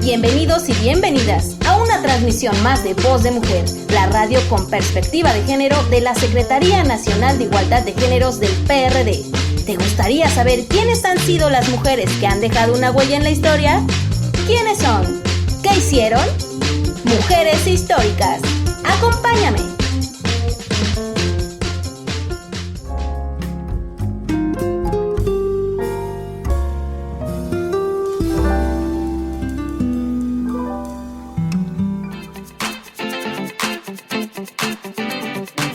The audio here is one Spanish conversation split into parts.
Bienvenidos y bienvenidas a una transmisión más de Voz de Mujer, la radio con perspectiva de género de la Secretaría Nacional de Igualdad de Géneros del PRD. ¿Te gustaría saber quiénes han sido las mujeres que han dejado una huella en la historia? ¿Quiénes son? ¿Qué hicieron? Mujeres históricas. ¡Acompáñame!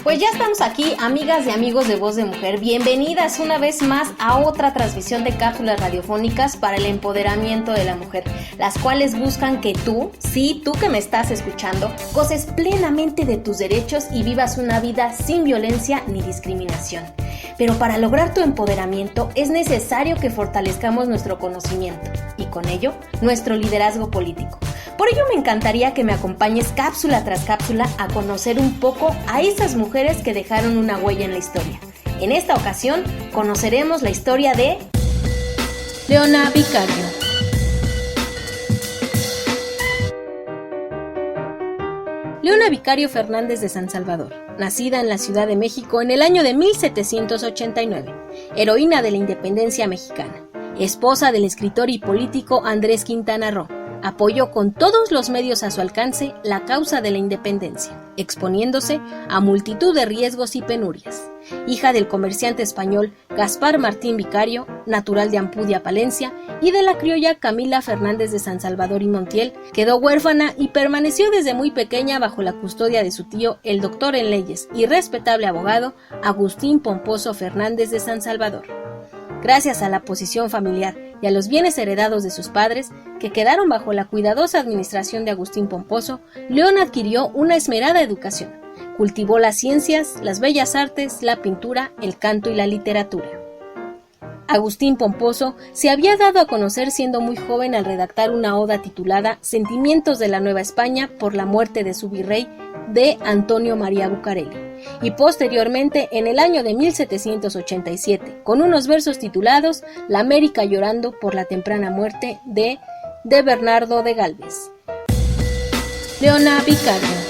Pues ya estamos aquí, amigas y amigos de Voz de Mujer. Bienvenidas una vez más a otra transmisión de cápsulas radiofónicas para el empoderamiento de la mujer, las cuales buscan que tú, sí, tú que me estás escuchando, goces plenamente de tus derechos y vivas una vida sin violencia ni discriminación. Pero para lograr tu empoderamiento es necesario que fortalezcamos nuestro conocimiento y con ello nuestro liderazgo político. Por ello me encantaría que me acompañes cápsula tras cápsula a conocer un poco a esas mujeres que dejaron una huella en la historia. En esta ocasión conoceremos la historia de Leona Vicario. Leona Vicario Fernández de San Salvador, nacida en la Ciudad de México en el año de 1789, heroína de la independencia mexicana, esposa del escritor y político Andrés Quintana Roo. Apoyó con todos los medios a su alcance la causa de la independencia, exponiéndose a multitud de riesgos y penurias. Hija del comerciante español Gaspar Martín Vicario, natural de Ampudia, Palencia, y de la criolla Camila Fernández de San Salvador y Montiel, quedó huérfana y permaneció desde muy pequeña bajo la custodia de su tío, el doctor en leyes y respetable abogado Agustín Pomposo Fernández de San Salvador. Gracias a la posición familiar y a los bienes heredados de sus padres, que quedaron bajo la cuidadosa administración de Agustín Pomposo, Leona adquirió una esmerada educación. Cultivó las ciencias, las bellas artes, la pintura, el canto y la literatura. Agustín Pomposo se había dado a conocer siendo muy joven al redactar una oda titulada Sentimientos de la Nueva España por la muerte de su virrey, de Antonio María Bucareli, y posteriormente en el año de 1787, con unos versos titulados La América llorando por la temprana muerte de Bernardo de Gálvez. Leona Vicario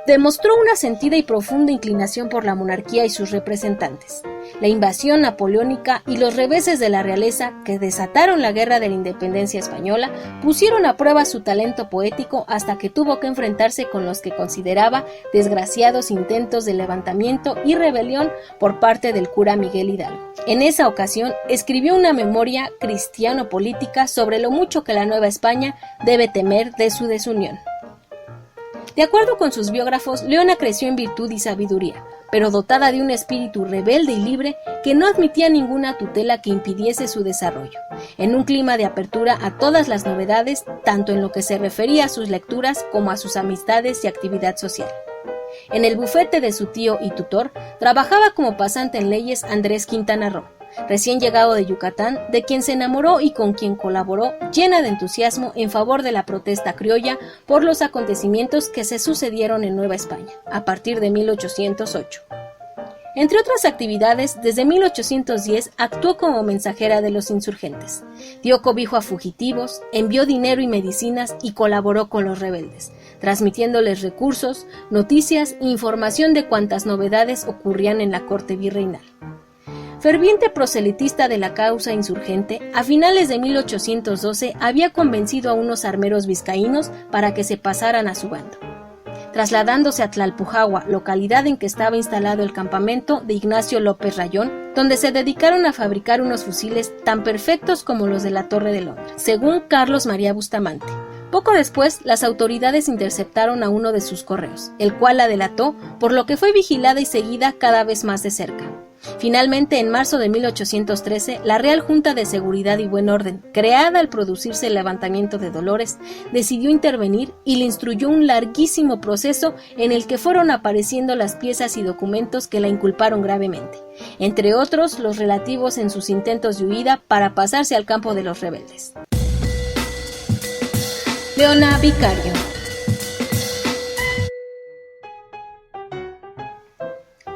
demostró una sentida y profunda inclinación por la monarquía y sus representantes. La invasión napoleónica y los reveses de la realeza que desataron la guerra de la independencia española pusieron a prueba su talento poético hasta que tuvo que enfrentarse con los que consideraba desgraciados intentos de levantamiento y rebelión por parte del cura Miguel Hidalgo. En esa ocasión escribió una memoria cristiano-política sobre lo mucho que la Nueva España debe temer de su desunión. De acuerdo con sus biógrafos, Leona creció en virtud y sabiduría, pero dotada de un espíritu rebelde y libre que no admitía ninguna tutela que impidiese su desarrollo, en un clima de apertura a todas las novedades, tanto en lo que se refería a sus lecturas como a sus amistades y actividad social. En el bufete de su tío y tutor, trabajaba como pasante en leyes Andrés Quintana Roo, recién llegado de Yucatán, de quien se enamoró y con quien colaboró llena de entusiasmo en favor de la protesta criolla por los acontecimientos que se sucedieron en Nueva España, a partir de 1808. Entre otras actividades, desde 1810 actuó como mensajera de los insurgentes, dio cobijo a fugitivos, envió dinero y medicinas y colaboró con los rebeldes, transmitiéndoles recursos, noticias e información de cuantas novedades ocurrían en la corte virreinal. Ferviente proselitista de la causa insurgente, a finales de 1812 había convencido a unos armeros vizcaínos para que se pasaran a su bando. Trasladándose a Tlalpujahua, localidad en que estaba instalado el campamento de Ignacio López Rayón, donde se dedicaron a fabricar unos fusiles tan perfectos como los de la Torre de Londres, según Carlos María Bustamante. Poco después, las autoridades interceptaron a uno de sus correos, el cual la delató, por lo que fue vigilada y seguida cada vez más de cerca. Finalmente, en marzo de 1813, la Real Junta de Seguridad y Buen Orden, creada al producirse el levantamiento de Dolores, decidió intervenir y le instruyó un larguísimo proceso en el que fueron apareciendo las piezas y documentos que la inculparon gravemente, entre otros los relativos en sus intentos de huida para pasarse al campo de los rebeldes. Leona Vicario.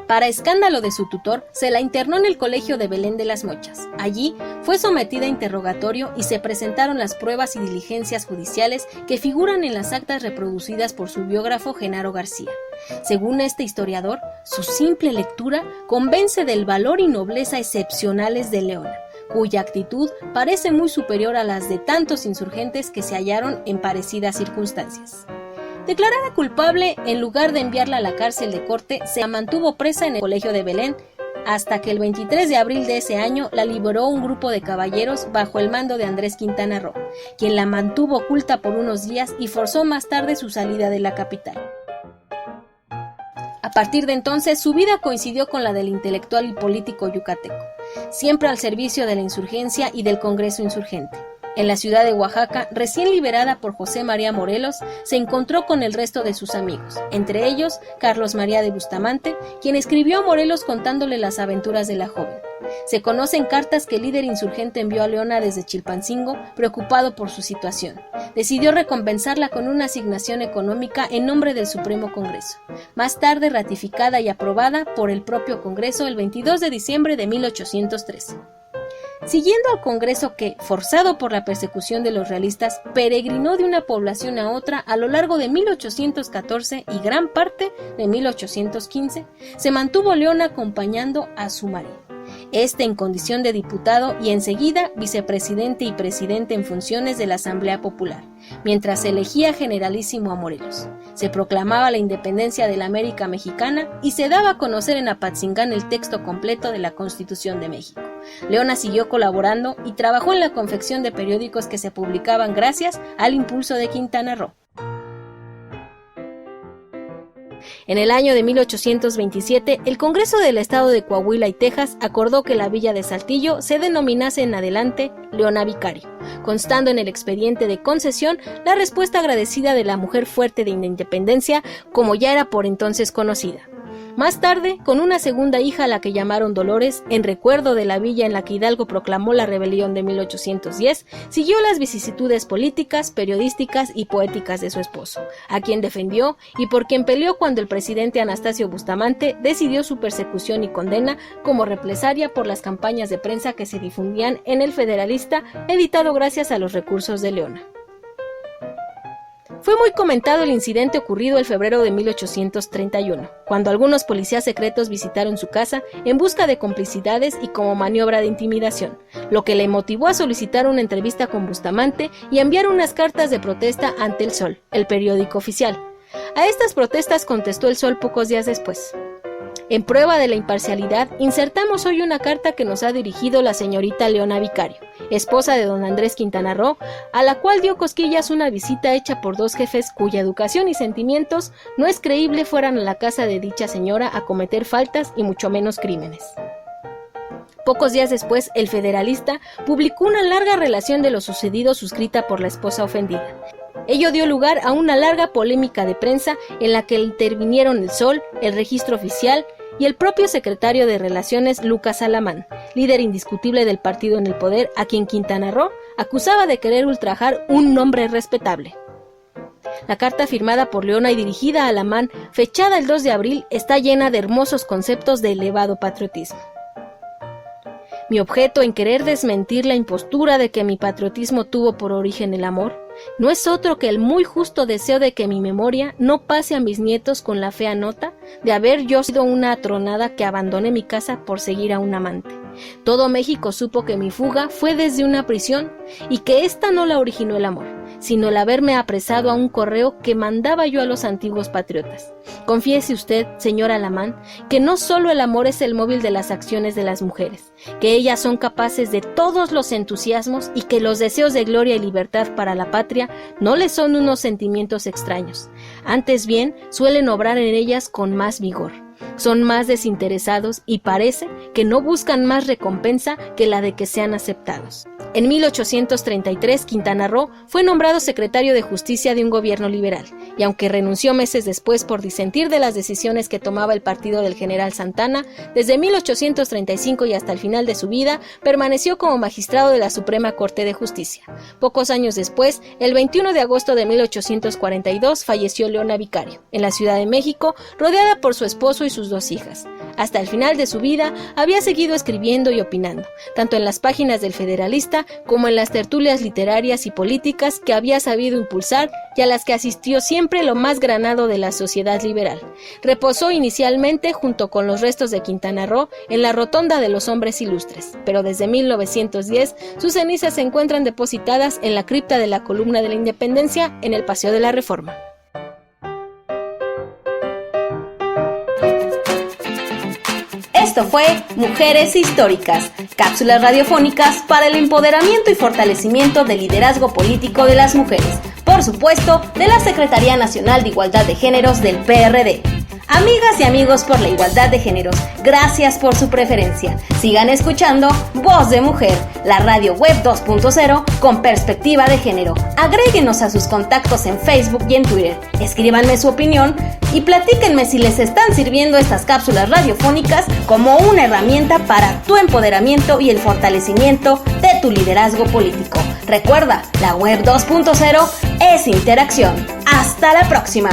Para escándalo de su tutor, se la internó en el colegio de Belén de las Mochas. Allí fue sometida a interrogatorio y se presentaron las pruebas y diligencias judiciales que figuran en las actas reproducidas por su biógrafo Genaro García. Según este historiador, su simple lectura convence del valor y nobleza excepcionales de Leona, cuya actitud parece muy superior a las de tantos insurgentes que se hallaron en parecidas circunstancias. Declarada culpable, en lugar de enviarla a la cárcel de corte, se la mantuvo presa en el colegio de Belén, hasta que el 23 de abril de ese año la liberó un grupo de caballeros bajo el mando de Andrés Quintana Roo, quien la mantuvo oculta por unos días y forzó más tarde su salida de la capital. A partir de entonces, su vida coincidió con la del intelectual y político yucateco, siempre al servicio de la insurgencia y del Congreso insurgente. En la ciudad de Oaxaca, recién liberada por José María Morelos, se encontró con el resto de sus amigos, entre ellos Carlos María de Bustamante, quien escribió a Morelos contándole las aventuras de la joven. Se conocen cartas que el líder insurgente envió a Leona desde Chilpancingo, preocupado por su situación. Decidió recompensarla con una asignación económica en nombre del Supremo Congreso, más tarde ratificada y aprobada por el propio Congreso el 22 de diciembre de 1813. Siguiendo al Congreso que, forzado por la persecución de los realistas, peregrinó de una población a otra a lo largo de 1814 y gran parte de 1815, se mantuvo Leona acompañando a su marido, en condición de diputado y enseguida vicepresidente y presidente en funciones de la Asamblea Popular, mientras se elegía generalísimo a Morelos. Se proclamaba la independencia de la América Mexicana y se daba a conocer en Apatzingán el texto completo de la Constitución de México. Leona siguió colaborando y trabajó en la confección de periódicos que se publicaban gracias al impulso de Quintana Roo. En el año de 1827, el Congreso del Estado de Coahuila y Texas acordó que la villa de Saltillo se denominase en adelante Leona Vicario, constando en el expediente de concesión la respuesta agradecida de la mujer fuerte de Independencia, como ya era por entonces conocida. Más tarde, con una segunda hija a la que llamaron Dolores, en recuerdo de la villa en la que Hidalgo proclamó la rebelión de 1810, siguió las vicisitudes políticas, periodísticas y poéticas de su esposo, a quien defendió y por quien peleó cuando el presidente Anastasio Bustamante decidió su persecución y condena como represalia por las campañas de prensa que se difundían en El Federalista, editado gracias a los recursos de Leona. Fue muy comentado el incidente ocurrido en febrero de 1831, cuando algunos policías secretos visitaron su casa en busca de complicidades y como maniobra de intimidación, lo que le motivó a solicitar una entrevista con Bustamante y enviar unas cartas de protesta ante El Sol, el periódico oficial. A estas protestas contestó El Sol pocos días después. En prueba de la imparcialidad, insertamos hoy una carta que nos ha dirigido la señorita Leona Vicario, esposa de don Andrés Quintana Roo, a la cual dio cosquillas una visita hecha por dos jefes cuya educación y sentimientos no es creíble fueran a la casa de dicha señora a cometer faltas y mucho menos crímenes. Pocos días después, El Federalista publicó una larga relación de lo sucedido suscrita por la esposa ofendida. Ello dio lugar a una larga polémica de prensa en la que intervinieron El Sol, el Registro Oficial y el propio secretario de Relaciones Lucas Alamán, líder indiscutible del partido en el poder, a quien Quintana Roo acusaba de querer ultrajar un nombre respetable. La carta firmada por Leona y dirigida a Alamán, fechada el 2 de abril, está llena de hermosos conceptos de elevado patriotismo. Mi objeto en querer desmentir la impostura de que mi patriotismo tuvo por origen el amor no es otro que el muy justo deseo de que mi memoria no pase a mis nietos con la fea nota de haber yo sido una atronada que abandoné mi casa por seguir a un amante. Todo México supo que mi fuga fue desde una prisión y que ésta no la originó el amor, sino el haberme apresado a un correo que mandaba yo a los antiguos patriotas. Confiese usted, señor Alamán, que no solo el amor es el móvil de las acciones de las mujeres, que ellas son capaces de todos los entusiasmos y que los deseos de gloria y libertad para la patria no les son unos sentimientos extraños. Antes bien, suelen obrar en ellas con más vigor. Son más desinteresados y parece que no buscan más recompensa que la de que sean aceptados. En 1833, Quintana Roo fue nombrado secretario de Justicia de un gobierno liberal, y aunque renunció meses después por disentir de las decisiones que tomaba el partido del general Santana, desde 1835 y hasta el final de su vida, permaneció como magistrado de la Suprema Corte de Justicia. Pocos años después, el 21 de agosto de 1842, falleció Leona Vicario, en la Ciudad de México, rodeada por su esposo y sus 2 hijas. Hasta el final de su vida, había seguido escribiendo y opinando, tanto en las páginas del Federalista como en las tertulias literarias y políticas que había sabido impulsar y a las que asistió siempre lo más granado de la sociedad liberal. Reposó inicialmente junto con los restos de Quintana Roo en la Rotonda de los Hombres Ilustres, pero desde 1910 sus cenizas se encuentran depositadas en la cripta de la Columna de la Independencia en el Paseo de la Reforma. Esto fue Mujeres Históricas, cápsulas radiofónicas para el empoderamiento y fortalecimiento del liderazgo político de las mujeres, por supuesto, de la Secretaría Nacional de Igualdad de Géneros del PRD. Amigas y amigos por la igualdad de géneros, gracias por su preferencia. Sigan escuchando Voz de Mujer, la radio web 2.0 con perspectiva de género. Agréguenos a sus contactos en Facebook y en Twitter. Escríbanme su opinión y platíquenme si les están sirviendo estas cápsulas radiofónicas como una herramienta para tu empoderamiento y el fortalecimiento de tu liderazgo político. Recuerda, la web 2.0 es interacción. ¡Hasta la próxima!